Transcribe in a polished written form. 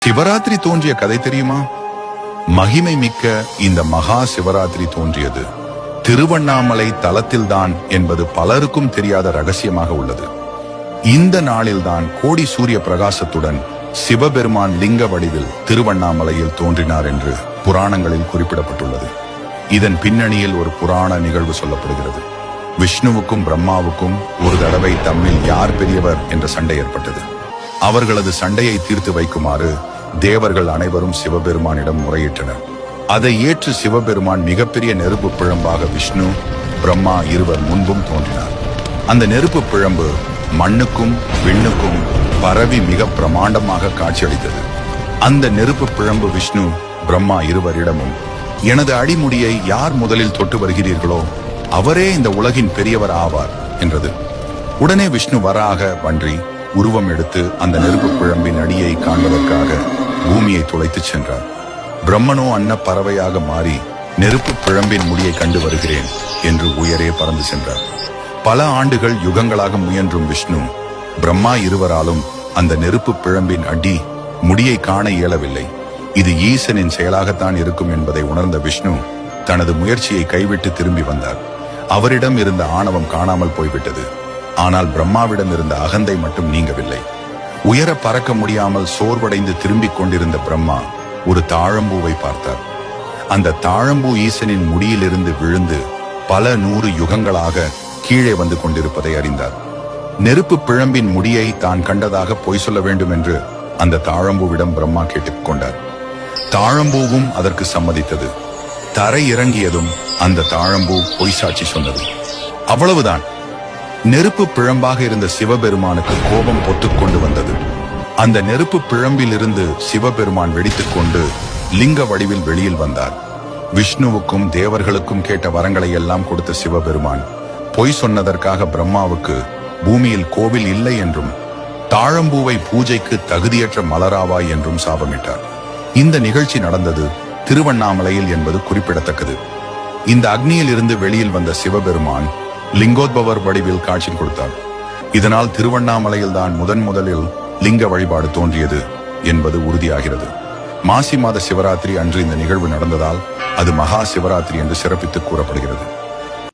சிவராத்திரி தோன்றிய கதை தெரியுமா? மகிமை மிக்க இந்த மகா சிவராத்திரி தோன்றியது திருவண்ணாமலை தலத்தில்தான் என்பது பலருக்கும் தெரியாத ரகசியமாக உள்ளது. இந்த நாளில்தான் கோடி சூரிய பிரகாசத்துடன் சிவபெருமான் லிங்க வடிவில் திருவண்ணாமலையில் தோன்றினார் என்று புராணங்களில் குறிப்பிடப்பட்டுள்ளது. இதன் பின்னணியில் ஒரு புராண நிகழ்வு சொல்லப்படுகிறது. விஷ்ணுவுக்கும் பிரம்மாவுக்கும் ஒரு தடவை தம்மில் யார் பெரியவர் என்ற சண்டை ஏற்பட்டது. அவர்களது சண்டையை தீர்த்து வைக்குமாறு தேவர்கள் அனைவரும் சிவபெருமானிடம் முறையிட்டனர். அதை ஏற்று சிவபெருமான் மிகப்பெரிய நெருப்பு பிழம்பாக விஷ்ணு பிரம்மா இருவர் முன்பும் தோன்றினார். அந்த நெருப்பு பிழம்பு மண்ணுக்கும் விண்ணுக்கும் பரவி மிக பிரமாண்டமாக காட்சியளித்தது. அந்த நெருப்பு பிழம்பு விஷ்ணு பிரம்மா இருவரிடமும், எனது அடிமுடியை யார் முதலில் தொட்டு வருகிறீர்களோ அவரே இந்த உலகின் பெரியவர் ஆவார் என்றது. உடனே விஷ்ணு வராக பன்றி உருவம் எடுத்து அந்த நெருப்பு பிழம்பின் அடியை காண்பதற்காக பூமியை துளைத்து சென்றார். பிரம்மனோ அன்ன பறவையாக மாறி நெருப்பு பிழம்பின் முடியை கண்டு வருகிறேன் என்று உயரே பறந்து சென்றார். பல ஆண்டுகள் யுகங்களாக முயன்றும் விஷ்ணு பிரம்மா இருவராலும் அந்த நெருப்பு பிழம்பின் அடி முடியை காண இயலவில்லை. இது ஈசனின் செயலாகத்தான் இருக்கும் என்பதை உணர்ந்த விஷ்ணு தனது முயற்சியை கைவிட்டு திரும்பி வந்தார். அவரிடம் இருந்த ஆணவம் காணாமல் போய்விட்டது. ஆனால் பிரம்மாவிடம் இருந்த அகந்தை மட்டும் நீங்கவில்லை. உயர பறக்க முடியாமல் சோர்வடைந்து திரும்பிக் கொண்டிருந்த பிரம்மா ஒரு தாழம்பூவை பார்த்தார். அந்த தாழம்பூ ஈசனின் முடியிலிருந்து விழுந்து பல 100 யுகங்களாக கீழே வந்து கொண்டிருப்பதை அறிந்தார். நெருப்பு பிழம்பின் முடியை தான் கண்டதாக பொய் சொல்ல வேண்டும் என்று அந்த தாழம்பூவிடம் பிரம்மா கேட்டுக்கொண்டார். தாழம்பூவும் அதற்கு சம்மதித்தது. தரை இறங்கியதும் அந்த தாழம்பூ பொய் சாட்சி சொன்னது. அவ்வளவுதான். நெருப்பு பிழம்பாக இருந்த சிவபெருமானுக்கு கோபம் பொத்துக்கொண்டு வந்தது. அந்த நெருப்பு பிழம்பில் இருந்து சிவபெருமான் வெடித்துக் கொண்டு லிங்க வடிவில் வெளியில் வந்தார். விஷ்ணுவுக்கும் தேவர்களுக்கும் கேட்ட வரங்களை எல்லாம் கொடுத்த சிவபெருமான் பொய் சொன்னதற்காக பிரம்மாவுக்கு பூமியில் கோவில் இல்லை என்றும் தாழம்பூவை பூஜைக்கு தகுதியற்ற மலராவாய் என்றும் சாபமிட்டார். இந்த நிகழ்ச்சி நடந்தது திருவண்ணாமலையில் என்பது குறிப்பிடத்தக்கது. இந்த அக்னியில் இருந்து வெளியில் வந்த சிவபெருமான் லிங்கோத்பவர் வடிவில் காட்சி கொடுத்தார். இதனால் திருவண்ணாமலையில் தான் முதலில் லிங்க வழிபாடு தோன்றியது என்பது உறுதியாகிறது. மாசி மாத சிவராத்திரி அன்று இந்த நிகழ்வு நடந்ததால் அது மகா சிவராத்திரி என்று சிறப்பித்து கூறப்படுகிறது.